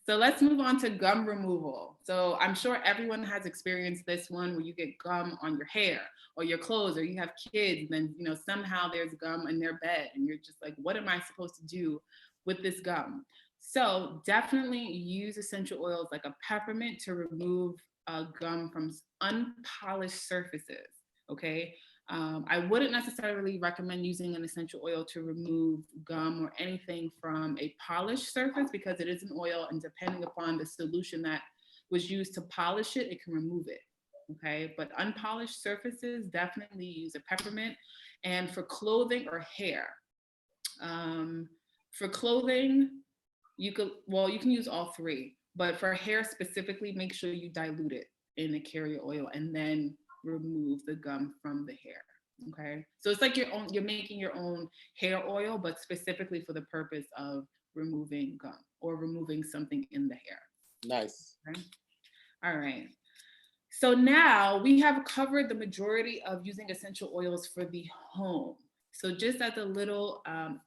So let's move on to gum removal. So I'm sure everyone has experienced this one where you get gum on your hair or your clothes, or you have kids, and then somehow there's gum in their bed, and you're just like, what am I supposed to do with this gum? So definitely use essential oils like a peppermint to remove gum from unpolished surfaces. Okay. I wouldn't necessarily recommend using an essential oil to remove gum or anything from a polished surface because it is an oil, and depending upon the solution that was used to polish it, it can remove it. Okay, but unpolished surfaces, definitely use a peppermint. And for clothing or hair, for clothing, you can use all three, but for hair specifically, make sure you dilute it in a carrier oil and then remove the gum from the hair. Okay, so it's like you're making your own hair oil, but specifically for the purpose of removing gum or removing something in the hair. Nice. Okay? All right. So now we have covered the majority of using essential oils for the home. So just as a little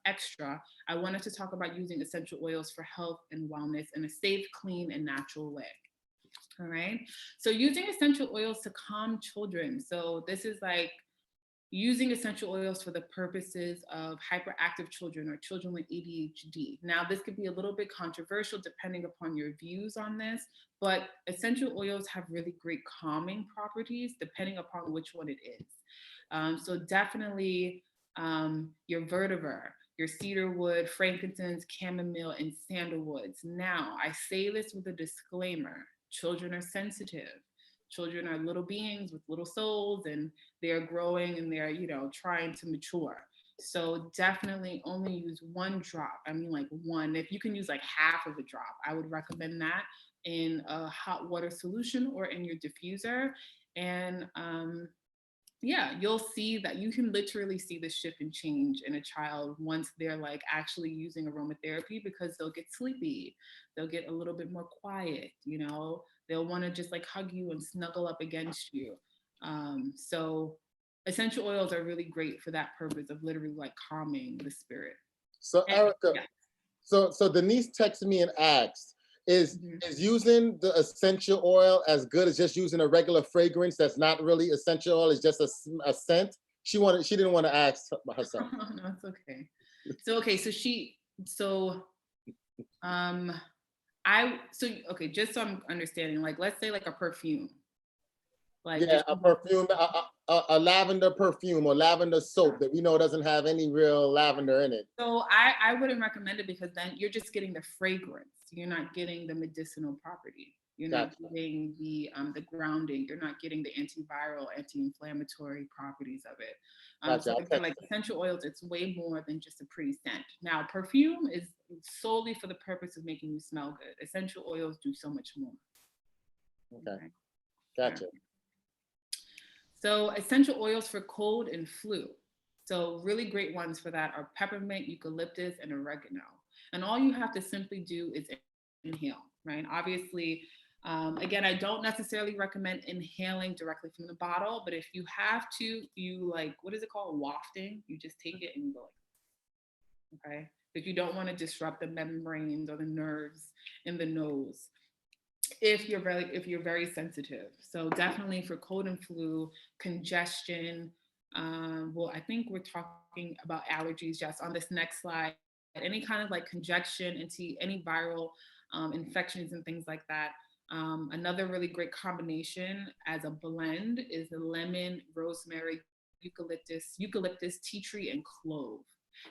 extra, I wanted to talk about using essential oils for health and wellness in a safe, clean, and natural way. All right. So using essential oils to calm children. So this is like using essential oils for the purposes of hyperactive children or children with ADHD. Now, this could be a little bit controversial depending upon your views on this, but essential oils have really great calming properties depending upon which one it is. So definitely your vetiver, your cedarwood, frankincense, chamomile, and sandalwoods. Now, I say this with a disclaimer. Children are sensitive. Children are little beings with little souls, and they're growing and they're, trying to mature. So definitely only use one drop. I mean, like one. If you can use like half of a drop, I would recommend that in a hot water solution or in your diffuser. And yeah, you'll see that you can literally see the shift and change in a child once they're like actually using aromatherapy, because they'll get sleepy, they'll get a little bit more quiet, they'll want to just like hug you and snuggle up against you. So essential oils are really great for that purpose of literally like calming the spirit. So Erica, Yeah. so Denise texted me and asked, is using the essential oil as good as just using a regular fragrance that's not really essential oil, it's just a scent? She didn't want to ask herself. No, it's okay. Just so I'm understanding, like, let's say like a perfume. Like, yeah, a perfume, a lavender perfume or lavender soap that we know doesn't have any real lavender in it. So I wouldn't recommend it, because then you're just getting the fragrance. You're not getting the medicinal property. You're not getting the grounding. You're not getting the antiviral, anti-inflammatory properties of it. So again, like essential oils, it's way more than just a pretty scent. Now, perfume is solely for the purpose of making you smell good. Essential oils do so much more. Okay. Gotcha. So essential oils for cold and flu. So really great ones for that are peppermint, eucalyptus, and oregano. And all you have to simply do is inhale, right? Obviously, again, I don't necessarily recommend inhaling directly from the bottle, but if you have to, you like, what is it called? Wafting. You just take it and you go like, okay? Because you don't want to disrupt the membranes or the nerves in the nose if you're very sensitive. So definitely for cold and flu, congestion. I think we're talking about allergies just on this next slide. Any kind of like congestion, any viral infections and things like that. Another really great combination as a blend is the lemon, rosemary, eucalyptus, tea tree, and clove.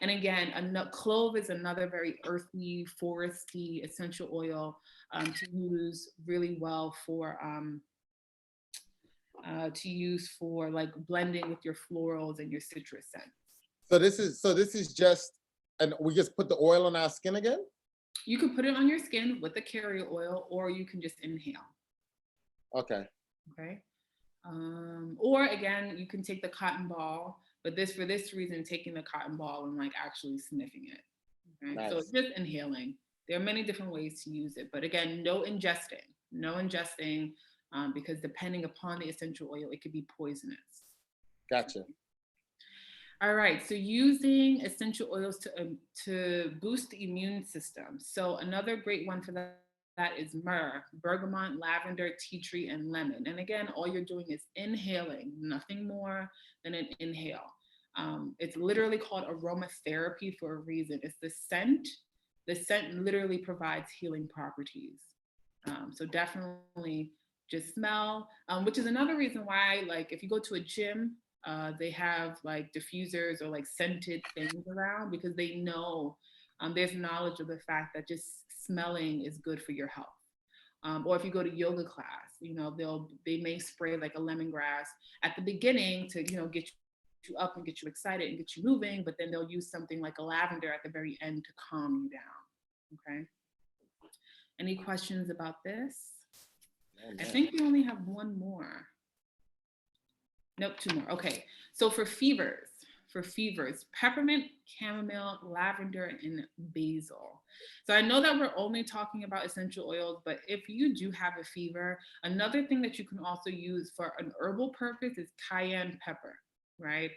And again, clove is another very earthy, foresty essential oil to use really well for like blending with your florals and your citrus scents. So this is just, and we just put the oil on our skin again? You can put it on your skin with the carrier oil, or you can just inhale. Okay. Okay. Or again, you can take the cotton ball But for this reason, taking the cotton ball and like actually sniffing it. Okay? Nice. So just inhaling. There are many different ways to use it, but again, no ingesting, because depending upon the essential oil, it could be poisonous. Gotcha. All right, so using essential oils to boost the immune system. So another great one for that is myrrh, bergamot, lavender, tea tree, and lemon. And again, all you're doing is inhaling, nothing more than an inhale. It's literally called aromatherapy for a reason. It's the scent. The scent literally provides healing properties. So definitely just smell, which is another reason why, like, if you go to a gym, they have like diffusers or like scented things around, because they know there's knowledge of the fact that just smelling is good for your health. Or if you go to yoga class, you know, they may spray like a lemongrass at the beginning to, you know, get you up and get you excited and get you moving, but then they'll use something like a lavender at the very end to calm you down. Okay. Any questions about this? I think we only have one more. Nope, two more. Okay. So for fevers, peppermint, chamomile, lavender, and basil. So I know that we're only talking about essential oils, but if you do have a fever, another thing that you can also use for an herbal purpose is cayenne pepper, right?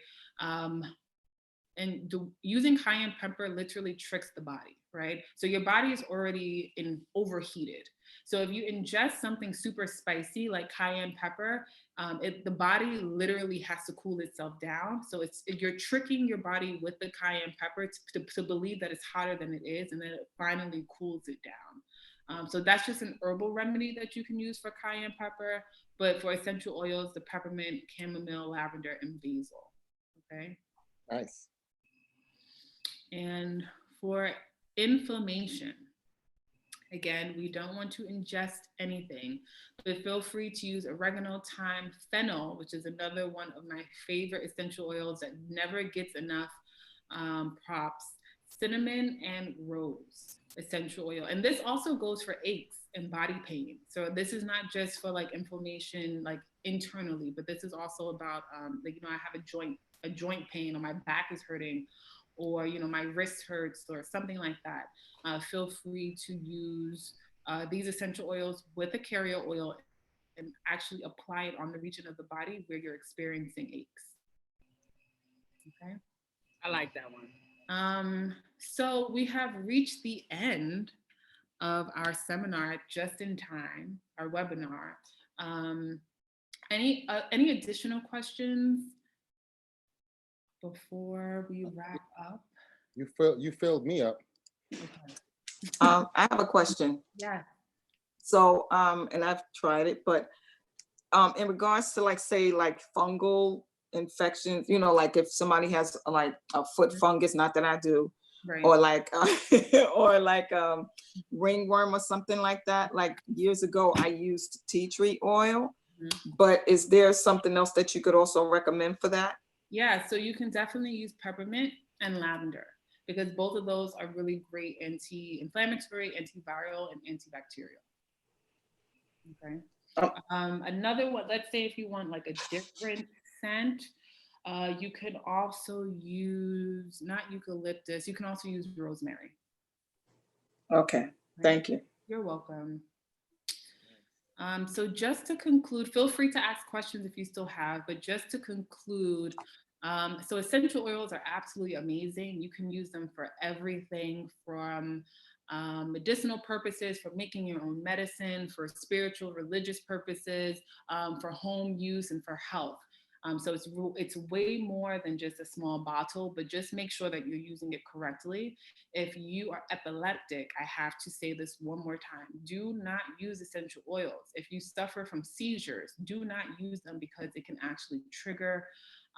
And using cayenne pepper literally tricks the body, right? So your body is already overheated. So if you ingest something super spicy like cayenne pepper, the body literally has to cool itself down. So you're tricking your body with the cayenne pepper to believe that it's hotter than it is, and then it finally cools it down. So that's just an herbal remedy that you can use for cayenne pepper. But for essential oils, the peppermint, chamomile, lavender, and basil. Okay. Nice. And for inflammation, again, we don't want to ingest anything, but feel free to use oregano, thyme, fennel, which is another one of my favorite essential oils that never gets enough props, cinnamon, and rose essential oil. And this also goes for aches and body pain. So this is not just for like inflammation, like internally, but this is also about like, you know, I have a joint pain, or my back is hurting, or, you know, my wrist hurts or something like that. Feel free to use these essential oils with a carrier oil and actually apply it on the region of the body where you're experiencing aches. Okay. I like that one. So we have reached the end of our seminar just in time, our webinar. Any additional questions before we wrap up? You filled me up. Okay. I have a question. Yeah. So, and I've tried it, but in regards to like, say, like fungal infections, you know, like if somebody has like a foot fungus, not that I do, Right. or like, or like ringworm or something like that. Like years ago, I used tea tree oil, but is there something else that you could also recommend for that? Yeah, so you can definitely use peppermint and lavender, because both of those are really great anti-inflammatory, antiviral, and antibacterial. Okay. Oh. Another one, let's say if you want like a different scent, you could also use, not eucalyptus, you can also use rosemary. Okay, Right? thank you. You're welcome. So just to conclude, feel free to ask questions if you still have, but just to conclude, so essential oils are absolutely amazing. You can use them for everything from medicinal purposes, for making your own medicine, for spiritual, religious purposes, for home use, and for health. So it's way more than just a small bottle, but just make sure that you're using it correctly. If you are epileptic, I have to say this one more time, do not use essential oils. If you suffer from seizures, do not use them, because it can actually trigger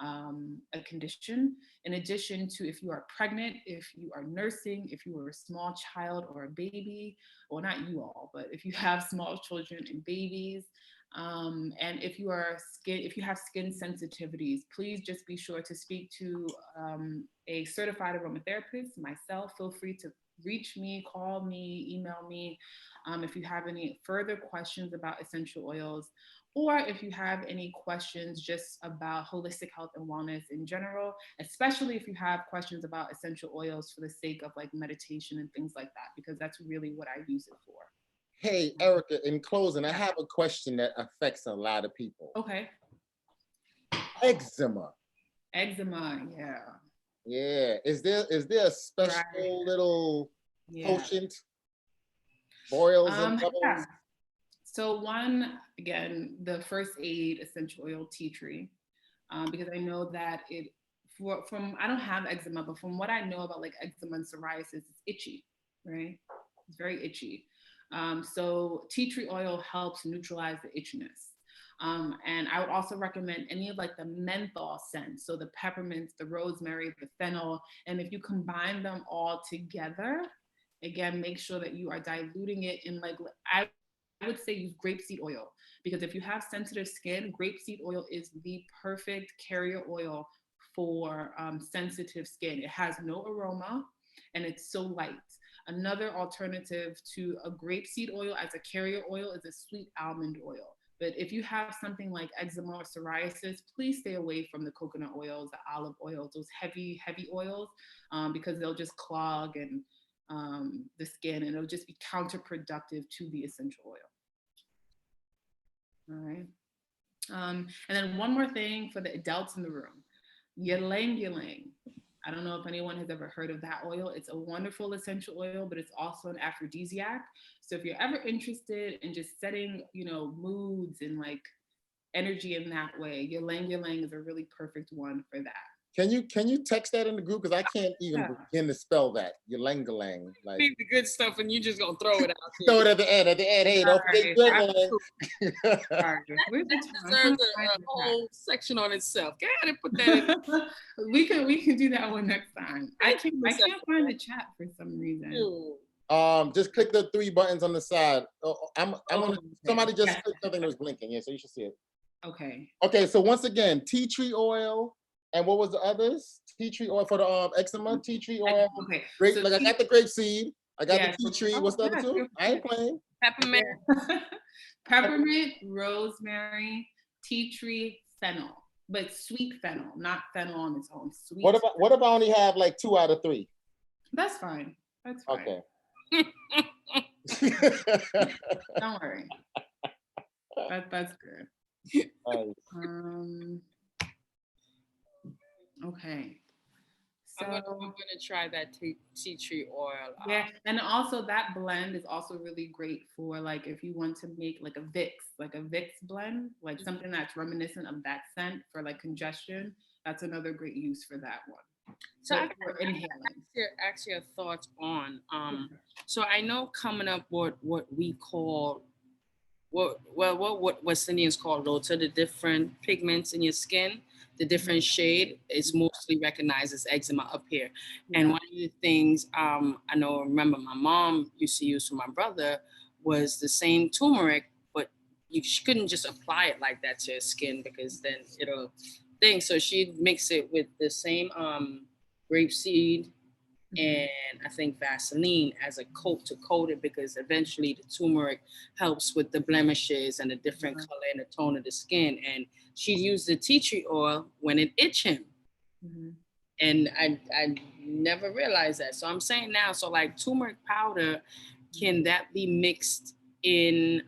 a condition. In addition to, if you are pregnant, if you are nursing, if you are a small child or a baby, well, not you all, but if you have small children and babies, and if you have skin sensitivities, please just be sure to speak to a certified aromatherapist. Myself, feel free to reach me, call me, email me if you have any further questions about essential oils, or if you have any questions just about holistic health and wellness in general, especially if you have questions about essential oils for the sake of like meditation and things like that, because that's really what I use it for. Hey, Erica, in closing, I have a question that affects a lot of people. Okay. Eczema. Eczema, yeah. Yeah. Is there a special little potion? Boils and bubbles? Yeah. So one, again, the first aid essential oil tea tree, because I know that I don't have eczema, but from what I know about like eczema and psoriasis, it's itchy, right? It's very itchy. So tea tree oil helps neutralize the itchiness. And I would also recommend any of like the menthol scents. So the peppermints, the rosemary, the fennel. And if you combine them all together, again, make sure that you are diluting it in like, I would say use grapeseed oil, because if you have sensitive skin, grapeseed oil is the perfect carrier oil for sensitive skin. It has no aroma and it's so light. Another alternative to a grapeseed oil as a carrier oil is a sweet almond oil. But if you have something like eczema or psoriasis, please stay away from the coconut oils, the olive oils, those heavy oils, because they'll just clog and the skin, and it'll just be counterproductive to the essential oil. All right. And then one more thing for the adults in the room, ylang ylang. I don't know if anyone has ever heard of that oil. It's a wonderful essential oil, but it's also an aphrodisiac. So if you're ever interested in just setting, moods and like energy in that way, ylang ylang is a really perfect one for that. Can you text that in the group? Because I can't even begin to spell that. Ylang-a-lang. Like, Leave the good stuff and you just gonna throw it out there. Throw it at the end. Hey, don't forget ylang-a-lang. Where's the That deserves a whole section on itself. Go ahead and put that in. we can do that one next time. I can't find the chat for some reason. Just click the 3 buttons on the side. Somebody just Yes. clicked something that was blinking. Yeah, so you should see it. Okay. Okay, so once again, tea tree oil, and what was the others? Tea tree oil for the eczema, tea tree oil. Okay. Grape, so I got the grape seed. I got the tea tree. What's the other good, 2? good. I ain't playing. Peppermint. Peppermint, rosemary, tea tree, fennel, but sweet fennel, not fennel on its own. Sweet. What if I only have like 2 out of 3? That's fine. That's fine. Okay. Don't worry. That's good. Okay. So I'm gonna try that tea tree oil. Yeah, and also that blend is also really great for like if you want to make like a Vicks blend, like something that's reminiscent of that scent for like congestion. That's another great use for that one. So I inhaling. Actually, your thoughts on so I know coming up what we call what West Indians call rota, the different pigments in your skin, the different shade is mostly recognized as eczema up here. Yeah. And one of the things I remember my mom used to use for my brother was the same turmeric, but you couldn't just apply it like that to your skin because then it'll thing. So she'd mix it with the same grapeseed and I think Vaseline as a coat to coat it, because eventually the turmeric helps with the blemishes and the different color and the tone of the skin. And she used the tea tree oil when it itched him. And I never realized that. So I'm saying now, so like turmeric powder, can that be mixed in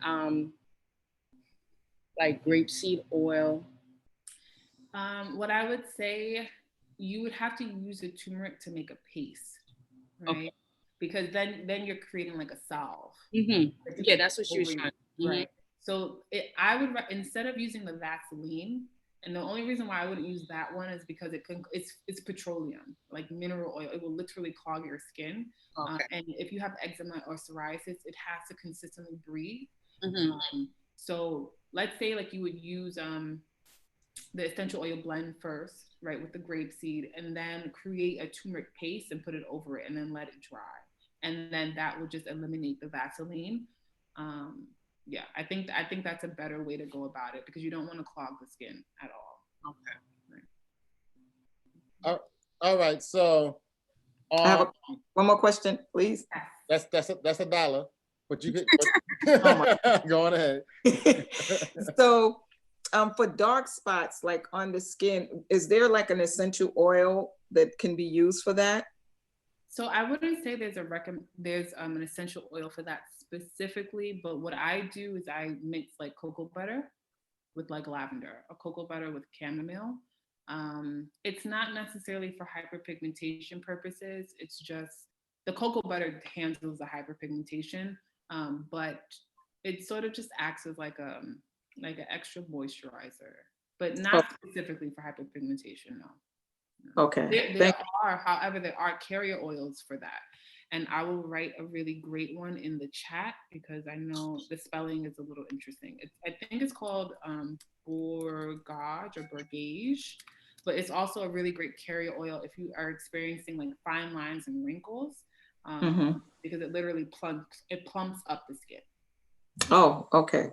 like grapeseed oil? What I would say, you would have to use the turmeric to make a paste, right? Okay. Because then you're creating like a salve. Yeah, that's what she was trying. Right. So I would, instead of using the Vaseline, and the only reason why I wouldn't use that one is because it's petroleum, like mineral oil. It will literally clog your skin. Okay. And if you have eczema or psoriasis, it has to consistently breathe. So let's say like you would use the essential oil blend first, right, with the grapeseed, and then create a turmeric paste and put it over it and then let it dry. And then that would just eliminate the Vaseline. Yeah, I think that's a better way to go about it, because you don't want to clog the skin at all. Okay. Right. All right. So I have one more question, please. That's $1. But you could, Oh go on ahead. So for dark spots, like on the skin, is there like an essential oil that can be used for that? So I wouldn't say there's an essential oil for that specifically, but what I do is I mix like cocoa butter with like lavender, or cocoa butter with chamomile. It's not necessarily for hyperpigmentation purposes. It's just the cocoa butter handles the hyperpigmentation, but it sort of just acts as like an extra moisturizer, but not specifically for hyperpigmentation. No. Okay. There are carrier oils for that. And I will write a really great one in the chat because I know the spelling is a little interesting. I think it's called Borgage, but it's also a really great carrier oil if you are experiencing like fine lines and wrinkles, because it literally plumps up the skin. Oh, okay.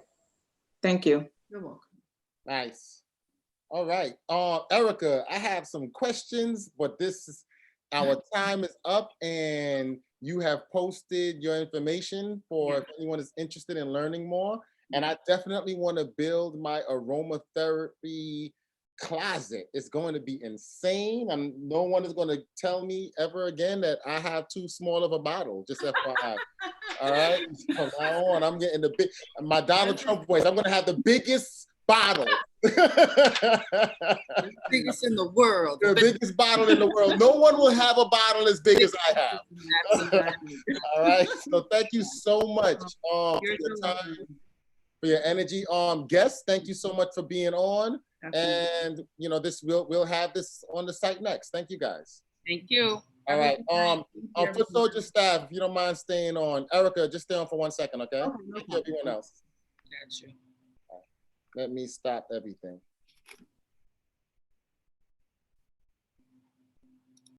Thank you. You're welcome. Nice. All right. Erica, I have some questions, but our time is up and you have posted your information for if anyone is interested in learning more. And I definitely want to build my aromatherapy closet. It's going to be insane. No one is going to tell me ever again that I have too small of a bottle, just FYI. All right. From now on, I'm getting my Donald Trump voice. I'm going to have the biggest bottle. The biggest in the world. The biggest bottle in the world. No one will have a bottle as big as I have. All right. So thank you so much for your time, for your energy. Guests, thank you so much for being on. And we'll have this on the site next. Thank you guys. Thank you. All right. Foot soldier staff, if you don't mind staying on. Erica, just stay on for 1 second, okay? Thank you, everyone else. Got you. Let me stop everything.